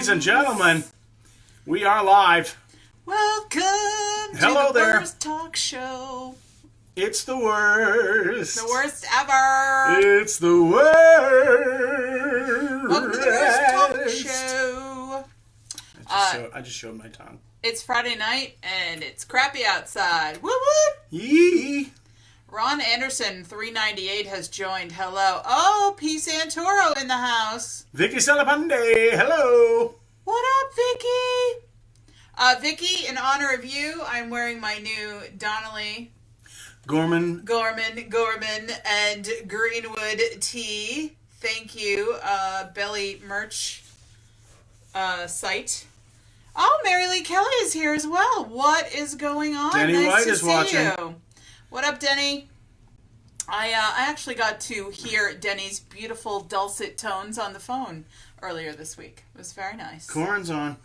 Ladies and gentlemen, we are live. Welcome Hello to the there. Worst Talk Show. It's the worst. The worst ever. It's the worst. Welcome to the Worst Talk Show. I just showed my tongue. It's Friday night and it's crappy outside. Woo woo! Yee. Ron Anderson, 398, has joined. Hello. Oh, P. Santoro in the house. Vicky Salapande, hello. What up, Vicky? Vicky, in honor of you, I'm wearing my new Donnelly Gorman, and Greenwood tee. Thank you, Belly merch site. Oh, Mary Lee Kelly is here as well. What is going on? Denny nice White to is see watching. you. What up, Denny? I actually got to hear Denny's beautiful dulcet tones on the phone earlier this week. It was very nice. Corin's on.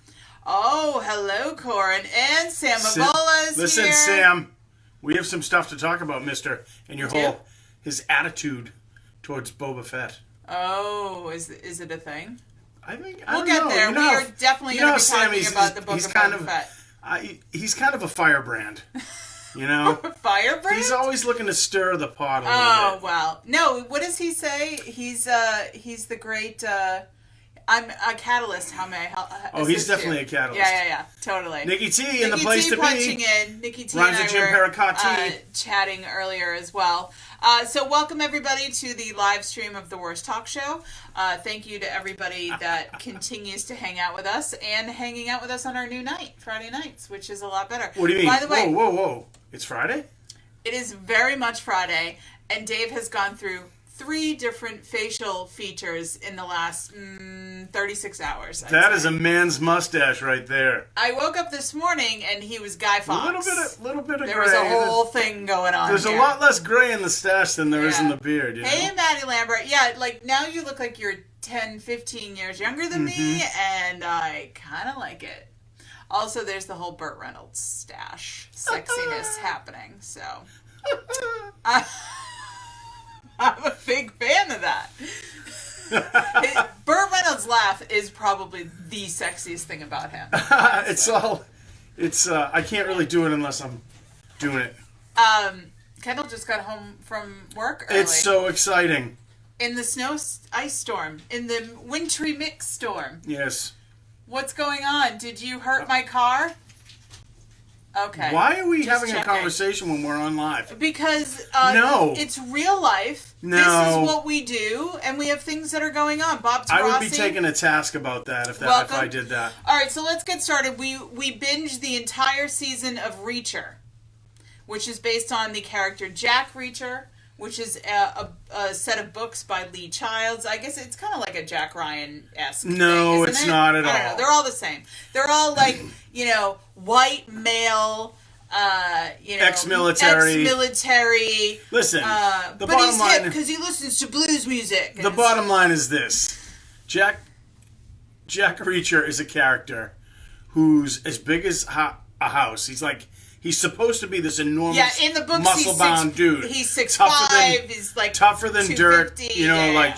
Oh, hello, Corin. And Sam Avola is Listen, here. Sam, we have some stuff to talk about, mister, and your We do? his attitude towards Boba Fett. Oh, is it a thing? I think We'll don't get know. there. You know, We are definitely going to be Sam, talking about the Book of Boba Fett. He's kind of a firebrand, you know? Firebrand? He's always looking to stir the pot a little bit. Well. No, what does he say? He's the great... I'm a catalyst. How may I help? He's definitely a catalyst. Yeah. Totally. Nikki T in the place to punching be. in. Nikki T Rhymes and with I Jim were Pericotti. chatting earlier as well. So welcome everybody to the live stream of the Worst Talk Show. Thank you to everybody that continues to hang out with us and hanging out with us on our new night, Friday nights, which is a lot better. What do you mean? By the way, Whoa. It's Friday? it is very much Friday, and Dave has gone through 3 different facial features in the last 36 hours. That is a man's mustache right there. I woke up this morning and he was Guy Fawkes. A little bit of There gray. was a whole thing going on. There's here. a lot less gray in the stash than there is in the beard. You know? Hey, Maddie Lambert. Yeah, like now you look like you're 10, 15 years younger than me, and I kind of like it. Also, there's the whole Burt Reynolds stash sexiness happening, so... I'm a big fan of that. Burt Reynolds' laugh is probably the sexiest thing about him. I can't really do it unless I'm doing it. Kendall just got home from work early. It's so exciting. In the snow ice storm, in the wintry mix storm. Yes. What's going on? Did you hurt my car? Okay. Why are we Just having checking. a conversation when we're on live? Because No. it's real life. No. This is what we do, and we have things that are going on. Bob Tarasi. I would be taking a task about that if I did that. All right, so let's get started. We binged the entire season of Reacher, which is based on the character Jack Reacher, which is a set of books by Lee Childs. I guess it's kind of like a Jack Ryan-esque No, thing, it's isn't it? not at I don't all. know. They're all the same. They're all like, white male, Ex-military. Listen, the but bottom he's line... hip because he listens to blues music. The bottom line is this. Jack Reacher is a character who's as big as a house. He's supposed to be this enormous, in the books, muscle-bound dude. He's 6'5", he's like tougher than dirt. yeah.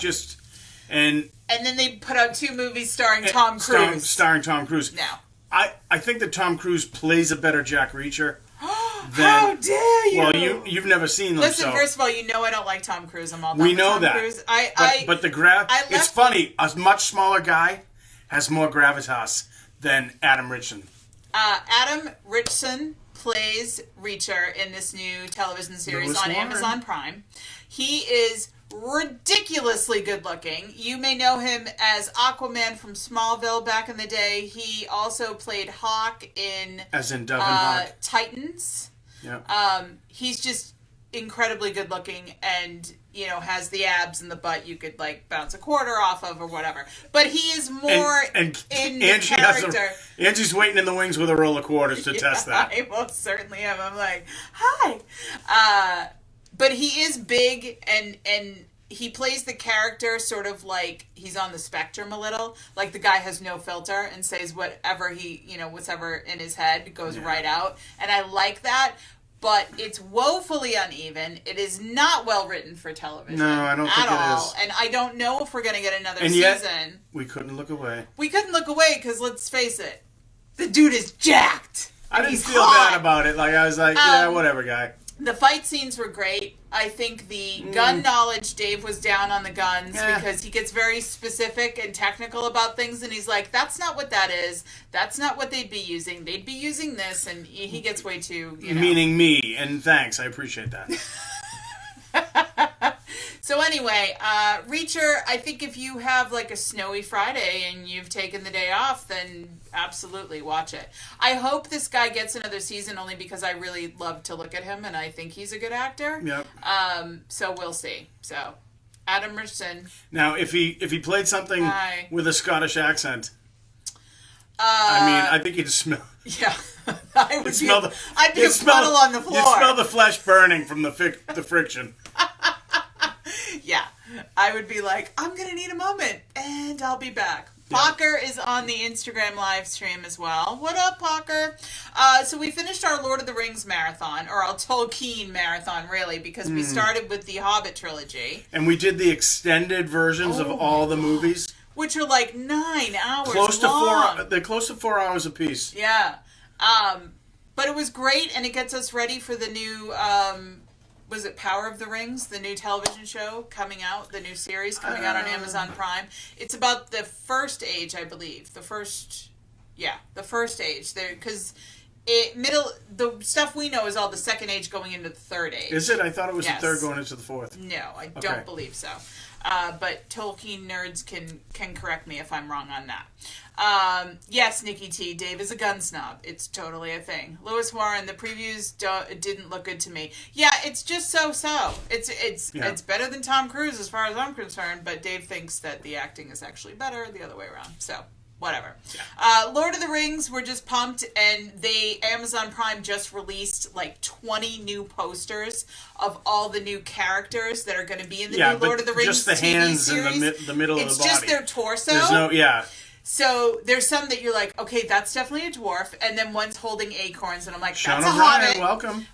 And then they put out 2 movies starring Tom Cruise. Starring Tom Cruise. Now, I think that Tom Cruise plays a better Jack Reacher. How dare you? Well, you've never seen them. Listen, so. first of all, I don't like Tom Cruise. I'm all done We with know Tom that. Cruise. But the it's funny. A much smaller guy has more gravitas than Adam Richson. Adam Richson plays Reacher in this new television series on Amazon Prime. He is ridiculously good looking. You may know him as Aquaman from Smallville back in the day. He also played Hawk in Devin Hawk. Titans. Yeah. He's just incredibly good looking and has the abs and the butt you could bounce a quarter off of or whatever. But he is more in the character. Angie's waiting in the wings with a roll of quarters to test that. I most certainly am. I'm like, hi. But he is big and he plays the character sort of like he's on the spectrum a little. Like the guy has no filter and says whatever whatever in his head goes right out. And I like that. but it's woefully uneven. It is not well written for television. No, I don't think it is. And I don't know if we're going to get another and season. Yet, we couldn't look away. We couldn't look away because, let's face it, the dude is jacked. I didn't feel bad about it. Like, I was like, yeah, whatever, guy. The fight scenes were great. I think the gun knowledge, Dave was down on the guns because he gets very specific and technical about things, and he's like, that's not what that is. That's not what they'd be using. They'd be using this, and he gets way too, Meaning me, and thanks. I appreciate that. So anyway, Reacher, I think if you have like a snowy Friday and you've taken the day off, then absolutely watch it. I hope this guy gets another season only because I really love to look at him and I think he's a good actor. Yep. So we'll see. So, Adam Richson. Now, if he played something with a Scottish accent, I think you'd smell... Yeah. I'd be a puddle on the floor. You'd smell the flesh burning from the friction. Yeah, I would be like, I'm going to need a moment, and I'll be back. Parker is on the Instagram live stream as well. What up, Parker? So we finished our Lord of the Rings marathon, or our Tolkien marathon, really, because we started with the Hobbit trilogy. And we did the extended versions of all the movies. Which are like 9 hours long. They're close to 4 hours apiece. Yeah. But it was great, and it gets us ready for the new... was it Power of the Rings, the new television show coming out, the new series coming out on Amazon Prime? It's about the First Age, I believe. The First Age. Because the stuff we know is all the Second Age going into the Third Age. Is it? I thought it was the third going into the fourth. No, I don't believe so. But Tolkien nerds can correct me if I'm wrong on that. Yes, Nikki T. Dave is a gun snob. It's totally a thing. Lewis Warren, the previews didn't look good to me. Yeah, it's just so-so. It's better than Tom Cruise as far as I'm concerned, but Dave thinks that the acting is actually better the other way around. So, whatever. Yeah. Lord of the Rings, we're just pumped, and Amazon Prime just released like 20 new posters of all the new characters that are going to be in the new Lord of the Rings just the TV hands series. in the middle of the body. It's just their torso. So there's some that you're like, okay, that's definitely a dwarf, and then one's holding acorns, and I'm like, that's a hobbit. Welcome.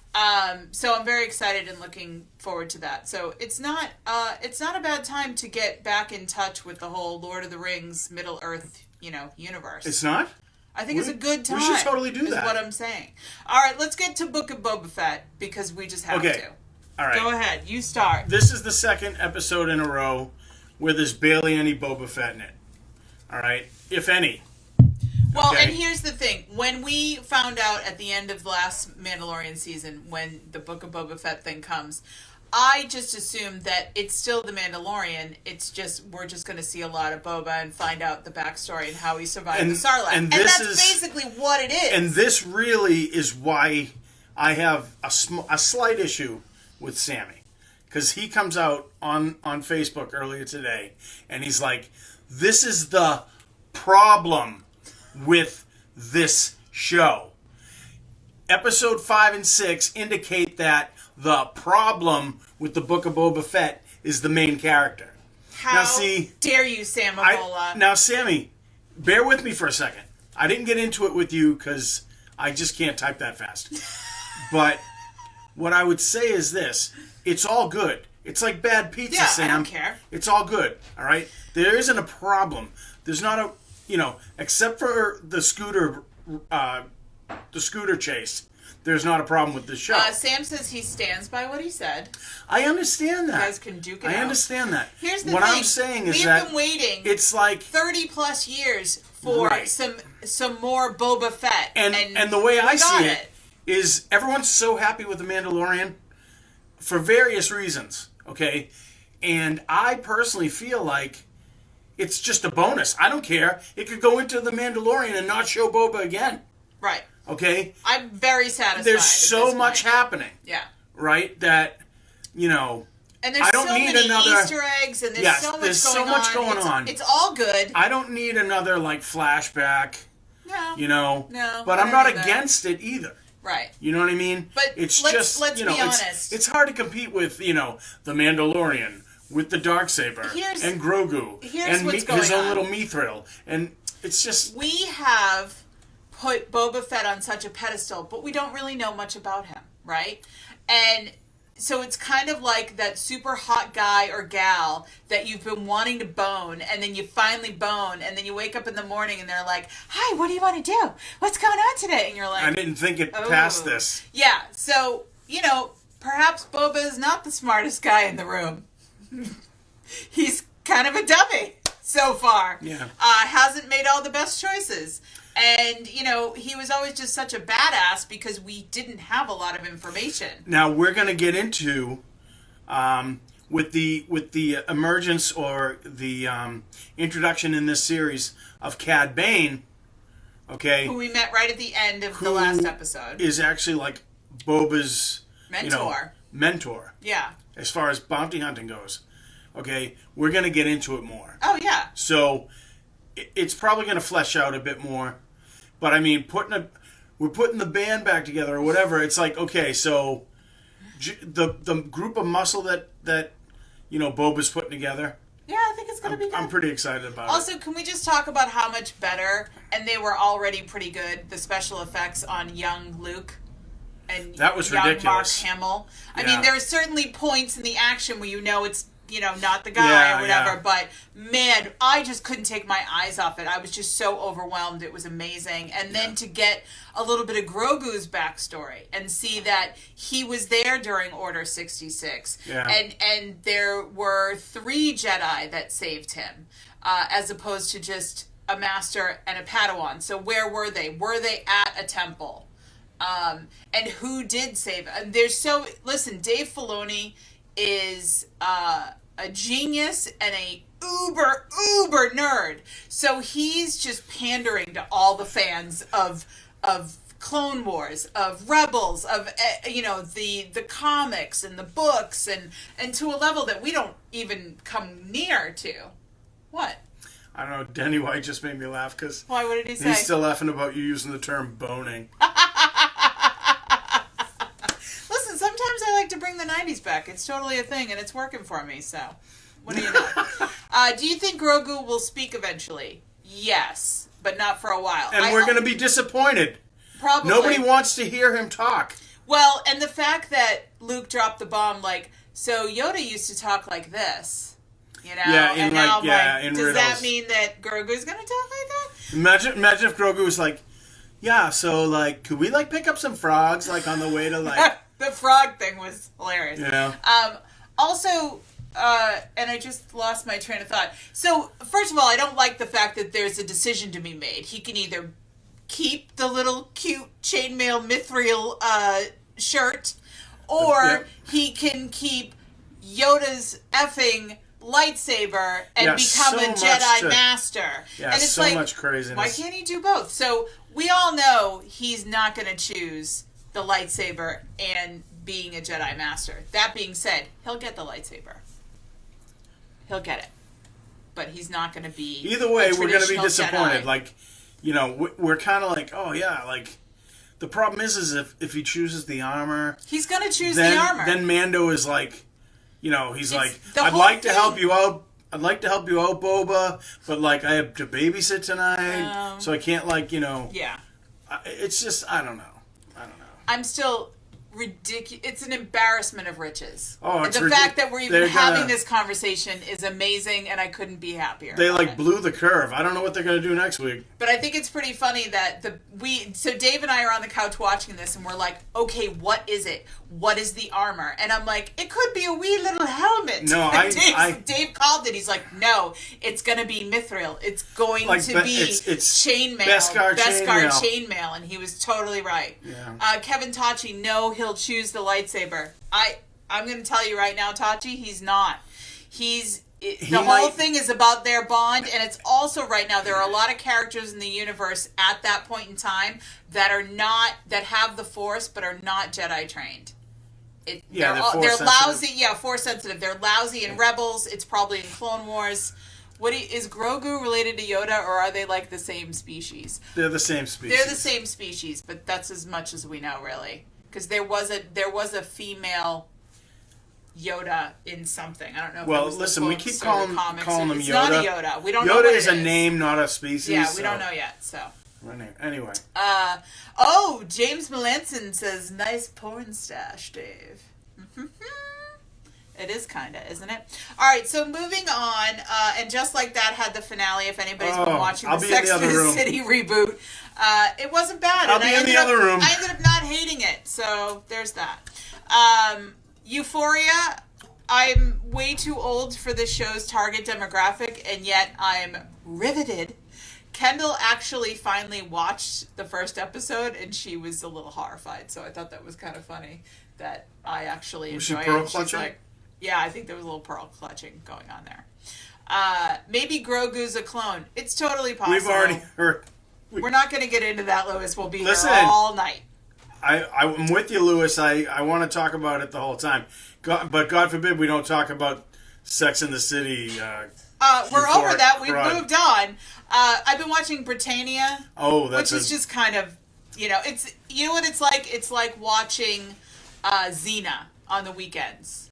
So I'm very excited and looking forward to that. So it's not a bad time to get back in touch with the whole Lord of the Rings Middle Earth, universe. It's not? I think it's a good time. We should totally do that. Is what I'm saying. All right, let's get to Book of Boba Fett because we just have to. All right. Go ahead. You start. This is the second episode in a row where there's barely any Boba Fett in it. All right? If any. Well, and here's the thing. When we found out at the end of the last Mandalorian season, when the Book of Boba Fett thing comes, I just assumed that it's still the Mandalorian. It's just, we're just going to see a lot of Boba and find out the backstory and how he survived the Sarlacc. And that's basically what it is. And this really is why I have a slight issue with Sammy. Because he comes out on Facebook earlier today, and he's like, this is the problem with this show. Episode 5 and 6 indicate that the problem with the Book of Boba Fett is the main character. How dare you, Sam Avola? Now, Sammy, bear with me for a second. I didn't get into it with you because I just can't type that fast. But what I would say is this. It's all good. It's like bad pizza, Sam. I don't care. It's all good, all right? There isn't a problem. There's not a, except for the scooter chase, there's not a problem with the show. Sam says he stands by what he said. I understand that. You guys can duke it out. I understand that. Here's the what thing. I'm saying is we've that been waiting. It's like 30 plus years for some more Boba Fett, and the way I see it is everyone's so happy with the Mandalorian for various reasons. Okay, and I personally feel like it's just a bonus. I don't care. It could go into the Mandalorian and not show Boba again. Right. Okay? I'm very satisfied. There's so much happening. Yeah. Right? That, And there's so many Easter eggs, and there's so much going on. It's all good. I don't need another, flashback. No. But I'm not against it either. Right. You know what I mean? But let's be honest. It's hard to compete with, the Mandalorian with the Darksaber and Grogu and his own little Mithril. And it's just... We have put Boba Fett on such a pedestal, but we don't really know much about him. right? And so it's kind of like that super hot guy or gal that you've been wanting to bone, and then you finally bone, and then you wake up in the morning and they're like, "Hi, what do you want to do? What's going on today?" And you're like, I didn't think it past this. Yeah, so, perhaps Boba is not the smartest guy in the room. He's kind of a dummy so far. Yeah. Hasn't made all the best choices. And, he was always just such a badass because we didn't have a lot of information. Now, we're going to get into, with the emergence or the introduction in this series of Cad Bane, okay? Who we met right at the end of the last episode. Is actually like Boba's mentor. Yeah. As far as bounty hunting goes. Okay? We're going to get into it more. Oh, yeah. So, it's probably going to flesh out a bit more. But I mean, we're putting the band back together or whatever. It's like, okay, so the group of muscle that Boba's putting together. Yeah, I think it's going to be good. I'm pretty excited about it. Also, can we just talk about how much better, and they were already pretty good, the special effects on young Luke and that was young ridiculous. Mark Hamill. I mean, there are certainly points in the action where it's not the guy or whatever, but man, I just couldn't take my eyes off it. I was just so overwhelmed. It was amazing. And then to get a little bit of Grogu's backstory and see that he was there during Order 66. Yeah. And there were 3 Jedi that saved him, as opposed to just a master and a Padawan. So where were they? Were they at a temple? And who did save? And listen, Dave Filoni is a genius and a uber nerd. So he's just pandering to all the fans of Clone Wars, of Rebels, of the comics and the books, and to a level that we don't even come near to. What? I don't know. Denny White just made me laugh because why? What did he say? He's still laughing about you using the term boning. Sometimes I like to bring the 90s back. It's totally a thing, and it's working for me, so what do you know? Do you think Grogu will speak eventually? Yes, but not for a while. And we're going to be disappointed. Probably. Nobody wants to hear him talk. Well, and the fact that Luke dropped the bomb, so Yoda used to talk like this, Yeah, and now in does riddles. that mean that Grogu's going to talk like that? Imagine if Grogu was like, yeah, so, could we, pick up some frogs, on the way to, The frog thing was hilarious. Yeah. Also, and I just lost my train of thought. So, first of all, I don't like the fact that there's a decision to be made. He can either keep the little cute chainmail mithril shirt, or he can keep Yoda's effing lightsaber and become a Jedi Master. Yeah, and it's so much craziness. Why can't he do both? So, we all know he's not going to choose the lightsaber and being a Jedi Master. That being said, he'll get the lightsaber. He'll get it. But he's not going to be either way, we're going to be disappointed. Jedi. We're kind of oh, yeah, the problem is if he chooses the armor... He's going to choose the armor. Then Mando is he's I'd like to help you out. I'd like to help you out, Boba, but, I have to babysit tonight, so I can't, Yeah. It's just, I don't know. I'm still ridiculous. It's an embarrassment of riches. Oh, it's the fact that we're even having this conversation is amazing, and I couldn't be happier. They blew the curve. I don't know what they're going to do next week. But I think it's pretty funny that so Dave and I are on the couch watching this, and we're like, okay, what is it? What is the armor? And I'm like, it could be a wee little helmet. No, Dave called it. He's like, no, it's going to be mithril. It's going to be chainmail. Beskar chainmail. And he was totally right. Yeah. Kevin Tachi, no, he'll choose the lightsaber. I'm going to tell you right now, Tachi, he's not. The whole thing is about their bond, and it's also right now there are a lot of characters in the universe at that point in time that have the Force but are not Jedi trained. They're lousy. Yeah, Force sensitive. They're lousy in Rebels. It's probably in Clone Wars. Is Grogu related to Yoda, or are they the same species? They're the same species. They're the same species, but that's as much as we know, really. Because there was a female Yoda in something. I don't know if it was listen, we keep calling them Yoda. It's not a Yoda. We don't know Yoda what is it a name, not a species. Yeah, we don't know yet, so. Anyway. James Melanson says, nice porn stash, Dave. It is kind of, isn't it? All right, so moving on, and Just Like That had the finale, if anybody's been watching the Sex and the City reboot. It wasn't bad. I'll be in the other room. I ended up not hating it, so there's that. Euphoria, I'm way too old for this show's target demographic, and yet I'm riveted. Kendall actually finally watched the first episode, and she was a little horrified, so I thought that was kind of funny that I actually enjoy it. Was she pearl clutching? Like, yeah, I think there was a little pearl clutching going on there. Maybe Grogu's a clone. It's totally possible. We've already heard. We're not going to get into that, Lewis. We'll be here all night. I'm with you, Lewis. I want to talk about it the whole time. But God forbid we don't talk about Sex and the City. We're over that. We've moved on. I've been watching Britannia. Which is just kind of, it's, you know what it's like? It's like watching Xena on the weekends.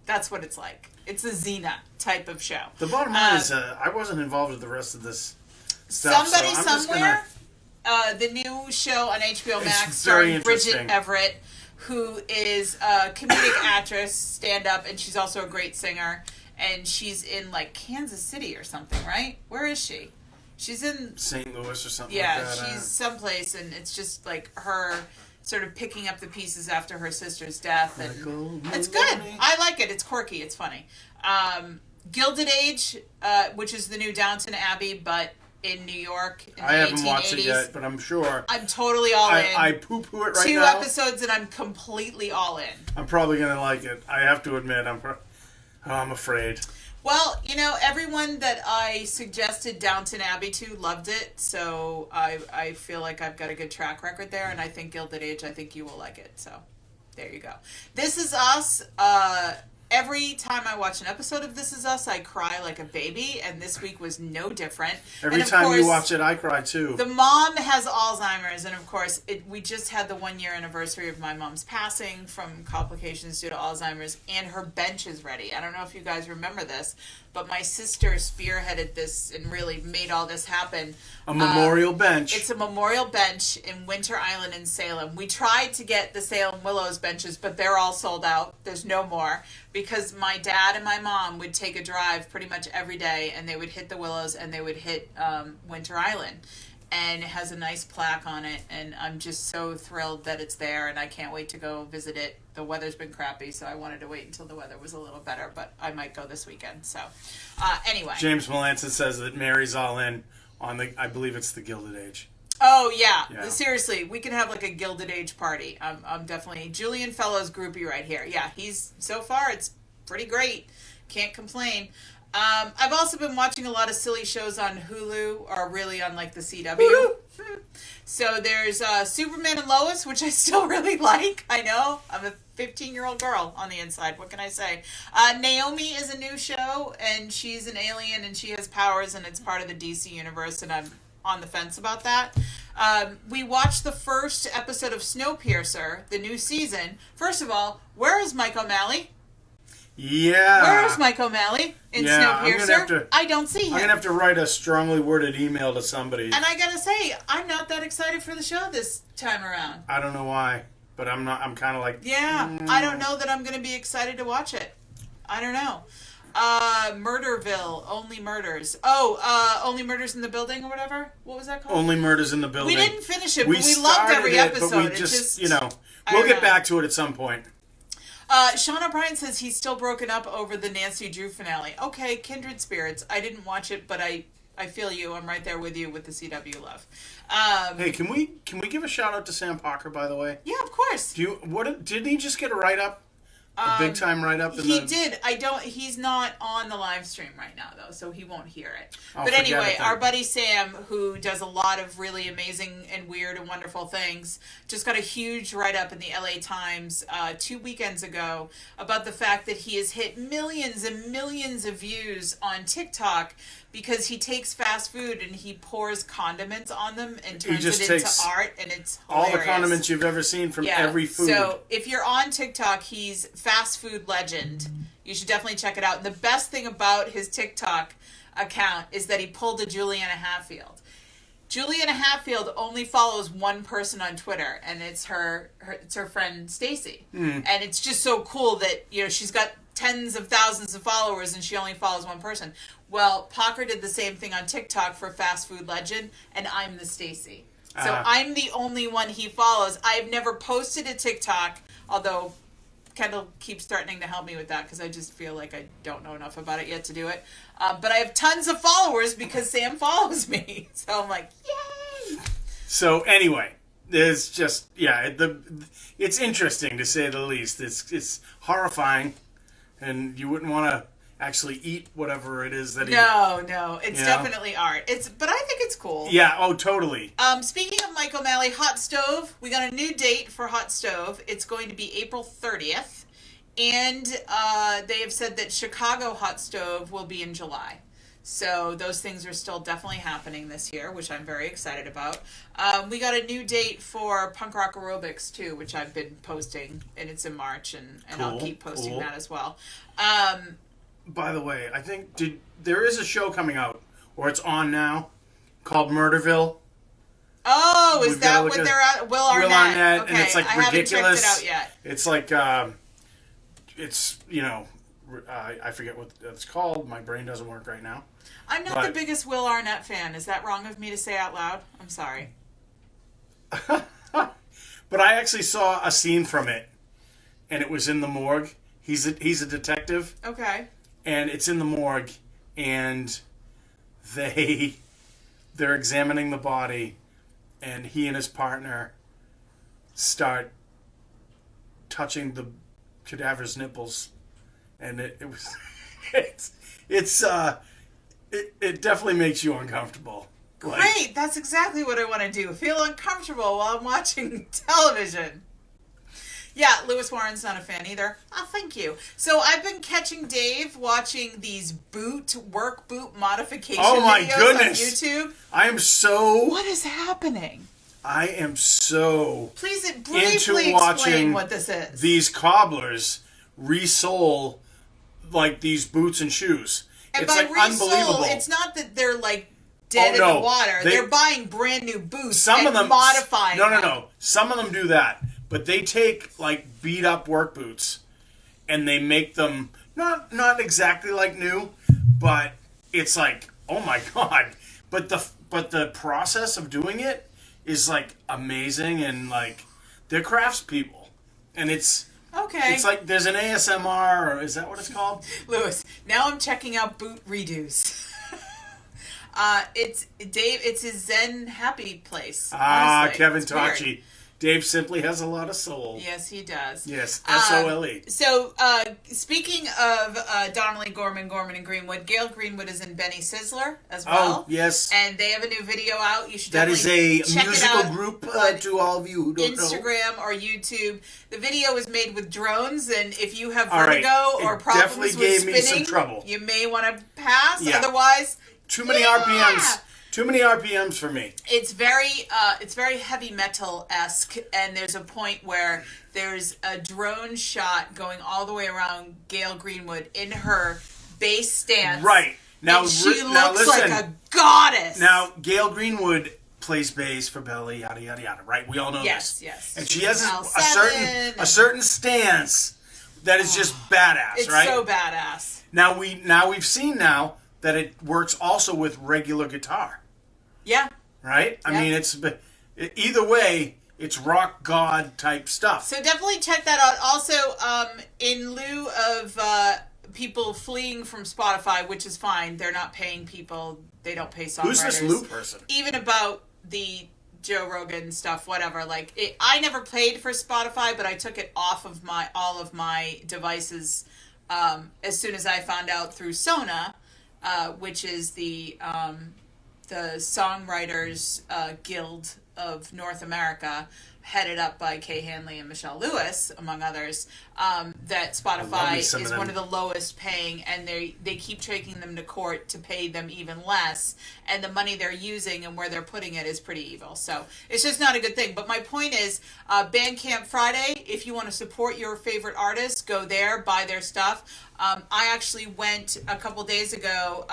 That's what it's like. It's a Xena type of show. The bottom line is I wasn't involved with the rest of this stuff. Somebody Somewhere, the new show on HBO Max starring Bridget Everett, who is a comedic actress, stand-up, and she's also a great singer. And she's in, like, Kansas City or something, right? Where is she? She's in St. Louis or something like that. Yeah, she's someplace, and it's just, like, her sort of picking up the pieces after her sister's death. And it's good. I like it. It's quirky. It's funny. Gilded Age, which is the new Downton Abbey, but in New York in the 1880s. I haven't watched it yet, but I'm sure. I'm totally all in. I poo-poo it right now. 2 episodes, and I'm completely all in. I'm probably going to like it. I have to admit, I'm afraid. Well, everyone that I suggested Downton Abbey to loved it, so I feel like I've got a good track record there, and I think Gilded Age, I think you will like it, so there you go. This Is Us, every time I watch an episode of This Is Us, I cry like a baby, and this week was no different. Every time you watch it, I cry too. The mom has Alzheimer's, and of course, we just had the 1-year anniversary of my mom's passing from complications due to Alzheimer's, and her bench is ready. I don't know if you guys remember this, but my sister spearheaded this and really made all this happen. A memorial bench. It's a memorial bench in Winter Island in Salem. We tried to get the Salem Willows benches, but they're all sold out. There's no more. Because my dad and my mom would take a drive pretty much every day, and they would hit the Willows and they would hit Winter Island. And it has a nice plaque on it, and I'm just so thrilled that it's there, and I can't wait to go visit it. The weather's been crappy, so I wanted to wait until the weather was a little better, but I might go this weekend. So, anyway. James Melanson says that Mary's all in on I believe it's the Gilded Age. Oh, yeah. Seriously, we can have like a Gilded Age party. I'm definitely Julian Fellows groupie right here. Yeah, so far it's pretty great. Can't complain. I've also been watching a lot of silly shows on Hulu, or really on like the CW. So there's Superman and Lois, which I still really like. I know. I'm a 15-year-old girl on the inside. What can I say? Naomi is a new show, and she's an alien, and she has powers, and it's part of the DC universe, and I'm on the fence about that. We watched the first episode of Snowpiercer, the new season. First of all, where is Mike O'Malley? Yeah. Where is Mike O'Malley in Snowpiercer? I don't see him. I'm going to have to write a strongly worded email to somebody. And I got to say, I'm not that excited for the show this time around. I don't know why, but I'm kind of like... Yeah, I don't know that I'm going to be excited to watch it. I don't know. Murderville, Only Murders. Only Murders in the Building or whatever? What was that called? Only Murders in the Building. We didn't finish it, but we loved every episode. But we just we'll get back to it at some point. Sean O'Brien says he's still broken up over the Nancy Drew finale. Okay, kindred spirits. I didn't watch it, but I feel you. I'm right there with you with the CW love. Hey, can we give a shout out to Sam Parker, by the way? Yeah, of course. Didn't he just get a write up? A big time write up. He did. He's not on the live stream right now though, so he won't hear it. But anyway, our buddy Sam, who does a lot of really amazing and weird and wonderful things, just got a huge write up in the LA Times 2 weekends ago about the fact that he has hit millions and millions of views on TikTok because he takes fast food and he pours condiments on them and turns it into art, and it's hilarious. All the condiments you've ever seen from every food. So if you're on TikTok, he's fast food legend. You should definitely check it out. And the best thing about his TikTok account is that he pulled a Juliana Hatfield. Juliana Hatfield only follows one person on Twitter, and it's her friend Stacy. And it's just so cool that, you know, she's got tens of thousands of followers and she only follows one person. Well, Parker did the same thing on TikTok for Fast Food Legend, and I'm the Stacy. So I'm the only one he follows. I've never posted a TikTok, although Kendall keeps threatening to help me with that because I just feel like I don't know enough about it yet to do it. But I have tons of followers because Sam follows me. So I'm like, yay! So anyway, there's just, it's interesting to say the least. It's horrifying, and you wouldn't want to actually eat whatever it is that No, it's definitely art. But I think it's cool. Yeah, oh, totally. Speaking of Mike O'Malley, Hot Stove, we got a new date for Hot Stove. It's going to be April 30th, and they have said that Chicago Hot Stove will be in July. So those things are still definitely happening this year, which I'm very excited about. We got a new date for Punk Rock Aerobics, too, which I've been posting, and it's in March, and I'll keep posting that as well. By the way, I think there is a show coming out, or it's on now, called Murderville. Oh, is that what they're at? Will Arnett. Okay, and it's like I ridiculous. haven't checked it out yet. It's like, it's, you know, I forget what it's called. My brain doesn't work right now. I'm not the biggest Will Arnett fan. Is that wrong of me to say out loud? I'm sorry. But I actually saw a scene from it, and it was in the morgue. He's a detective. Okay. And it's in the morgue, and they're examining the body, and he and his partner start touching the cadaver's nipples, and it definitely makes you uncomfortable. Great, that's exactly what I want to do. Feel uncomfortable while I'm watching television. Yeah, Lewis Warren's not a fan either. Oh, thank you. So I've been catching Dave watching these work boot modification videos on YouTube. I am so... What is happening? I am so... Please briefly explain what this is. These cobblers resole like these boots and shoes. And it's by like resole, unbelievable. It's not that they're like dead in the water. They're buying brand new boots and modifying them. No. Some of them do that. But they take, like, beat-up work boots, and they make them, not exactly like new, but it's like, oh my God. But the process of doing it is, like, amazing, and, like, they're craftspeople. And it's... Okay. It's like there's an ASMR, or is that what it's called? Lewis, now I'm checking out boot redos. It's Dave, it's his Zen happy place. Honestly. Kevin Tachi. Dave simply has a lot of soul. Yes, he does. Yes, S-O-L-E. So, speaking of Donnelly, Gorman, and Greenwood, Gail Greenwood is in Benny Sizzler as well. Oh, yes. And they have a new video out. You should that definitely is a check musical it out group to all of you who don't Instagram or YouTube. The video is made with drones, and if you have all vertigo right. or problems with gave spinning, me some trouble. You may want to pass. Yeah. Otherwise, too many RPMs. Too many RPMs for me. It's very heavy metal-esque, and there's a point where there's a drone shot going all the way around Gail Greenwood in her bass stance. Right. Now, and she looks like a goddess. Now, Gail Greenwood plays bass for Belly, yada, yada, yada, right? We all know this. Yes. And she has a certain stance that is just badass, right? It's so badass. We've seen that it works also with regular guitar. Yeah. Right? I mean, either way, it's rock god type stuff. So definitely check that out. Also, in lieu of people fleeing from Spotify, which is fine, they're not paying people, they don't pay songwriters. Who's this Lou person? Even about the Joe Rogan stuff, whatever. Like, I never paid for Spotify, but I took it off of all of my devices as soon as I found out through Sona, which is the Songwriters Guild of North America, headed up by Kay Hanley and Michelle Lewis, among others, that Spotify is one of the lowest paying, and they keep taking them to court to pay them even less, and the money they're using and where they're putting it is pretty evil. So it's just not a good thing. But my point is, Bandcamp Friday, if you want to support your favorite artists, go there, buy their stuff. I actually went a couple days ago,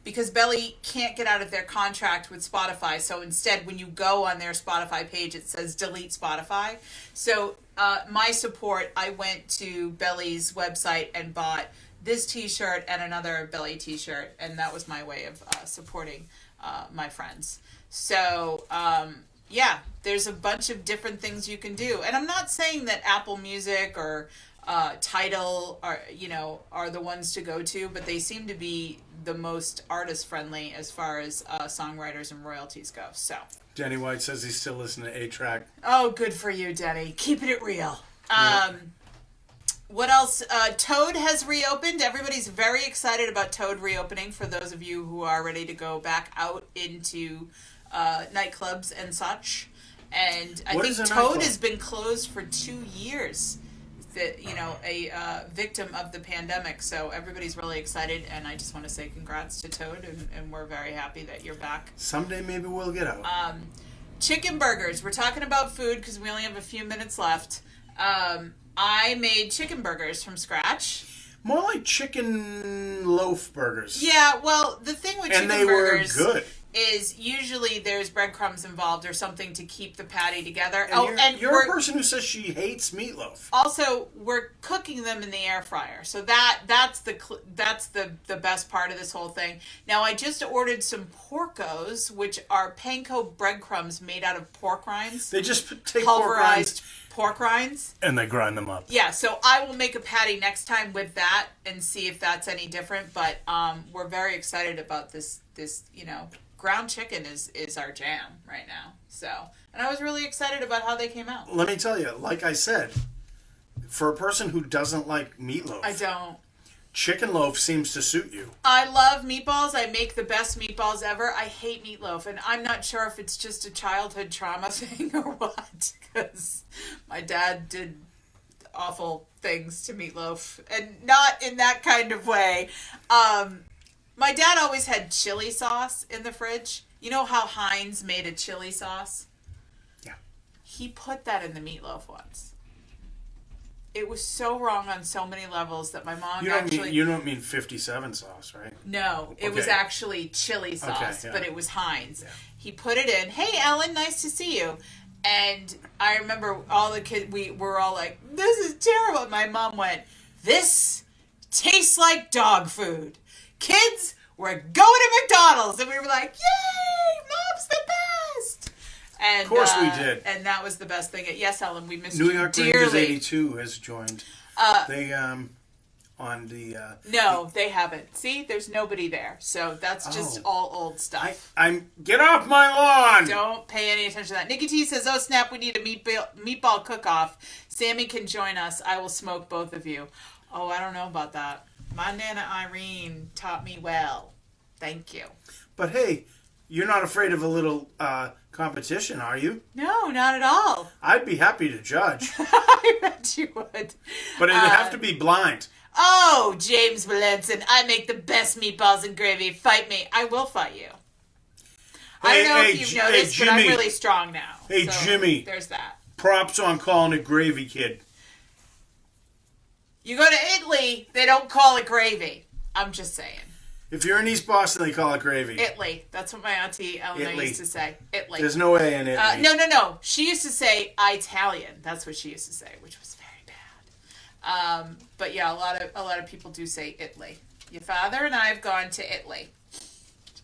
because Belly can't get out of their contract with Spotify. So instead, when you go on their Spotify page, it says delete Spotify. So my support, I went to Belly's website and bought this t-shirt and another Belly t-shirt, and that was my way of supporting my friends. So yeah, there's a bunch of different things you can do, and I'm not saying that Apple Music or Tidal are the ones to go to, but they seem to be the most artist friendly as far as songwriters and royalties go. So Denny White says he's still listening to 8-Track. Oh, good for you, Denny. Keeping it real. What else? Toad has reopened. Everybody's very excited about Toad reopening, for those of you who are ready to go back out into nightclubs and such. And I think Toad has been closed for 2 years. A victim of the pandemic. So everybody's really excited, and I just want to say congrats to Toad, and we're very happy that you're back. Someday maybe we'll get out. Chicken burgers. We're talking about food because we only have a few minutes left. I made chicken burgers from scratch. More like chicken loaf burgers. Yeah, well, the thing with chicken burgers were good. Is usually there's breadcrumbs involved or something to keep the patty together. And you're a person who says she hates meatloaf. Also, we're cooking them in the air fryer, so that's the best part of this whole thing. Now, I just ordered some porcos, which are panko breadcrumbs made out of pork rinds. They just take pulverized pork rinds, and they grind them up. Yeah, so I will make a patty next time with that and see if that's any different. But we're very excited about this. Ground chicken is our jam right now. So, and I was really excited about how they came out. Let me tell you, like I said, for a person who doesn't like meatloaf, I don't. Chicken loaf seems to suit you. I love meatballs. I make the best meatballs ever. I hate meatloaf, and I'm not sure if it's just a childhood trauma thing or what, because my dad did awful things to meatloaf, and not in that kind of way. My dad always had chili sauce in the fridge. You know how Heinz made a chili sauce? Yeah. He put that in the meatloaf once. It was so wrong on so many levels that my mom You don't mean 57 sauce, right? No, it was actually chili sauce, but it was Heinz. Yeah. He put it in. Hey, Ellen, nice to see you. And I remember all the kids, we were all like, this is terrible. My mom went, this tastes like dog food. Kids, we're going to McDonald's. And we were like, yay, Mom's the best. And, of course we did. And that was the best thing. Yes, Ellen, we missed New you York dearly. Rangers 82 has joined. They, on the... no, they haven't. See, there's nobody there. So that's just all old stuff. Get off my lawn! Don't pay any attention to that. Nikki T says, oh, snap, we need a meatball cook-off. Sammy can join us. I will smoke both of you. Oh, I don't know about that. My Nana Irene taught me well. Thank you. But hey, you're not afraid of a little competition, are you? No, not at all. I'd be happy to judge. I bet you would. But it'd have to be blind. Oh, James Williamson, I make the best meatballs and gravy. Fight me. I will fight you. I don't know if you've noticed, but I'm really strong now. Hey, so Jimmy. There's that. Props on calling it gravy, kid. You go to Italy, they don't call it gravy. I'm just saying. If you're in East Boston, they call it gravy. Italy. That's what my auntie Eleanor used to say. Italy. There's no way in Italy. No. She used to say Italian. That's what she used to say, which was very bad. But yeah, a lot of people do say Italy. Your father and I have gone to Italy.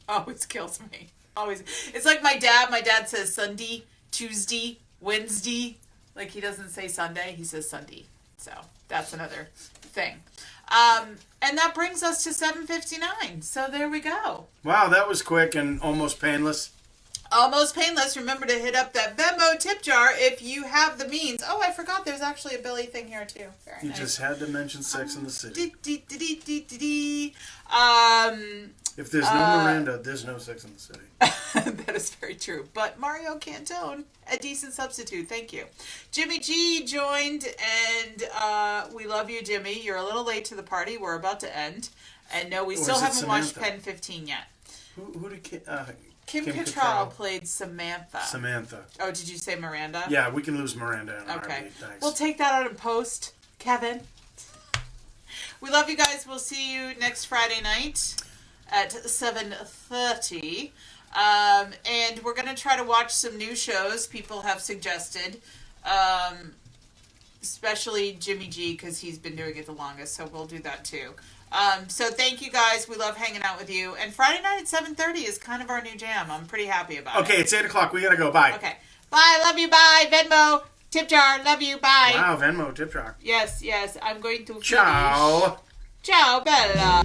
Always kills me. Always. It's like my dad. My dad says Sunday, Tuesday, Wednesday. Like he doesn't say Sunday. He says Sunday. So that's another thing. And that brings us to 7:59. So there we go. Wow, that was quick and almost painless. Almost painless. Remember to hit up that Venmo tip jar if you have the means. Oh, I forgot there's actually a Billy thing here too. Very nice. Just had to mention Sex in the City. If there's no Miranda, there's no Sex in the City. That is very true. But Mario Cantone, a decent substitute. Thank you. Jimmy G joined, and we love you, Jimmy. You're a little late to the party. We're about to end. And no, we still haven't watched Pen 15 yet. Who did Kim Cattrall played Samantha. Samantha. Oh, did you say Miranda? Yeah, we can lose Miranda in okay. Thanks. We'll take that out in post, Kevin. We love you guys. We'll see you next Friday night. at 7:30. And we're going to try to watch some new shows people have suggested, especially Jimmy G, because he's been doing it the longest, so we'll do that too. So thank you guys. We love hanging out with you. And Friday night at 7:30 is kind of our new jam. I'm pretty happy about it. Okay, it's 8 o'clock. We got to go. Bye. Okay. Bye. Love you. Bye. Venmo. Tip jar. Love you. Bye. Wow, Venmo, tip jar. Yes. I'm going to finish. Ciao. Ciao, Bella.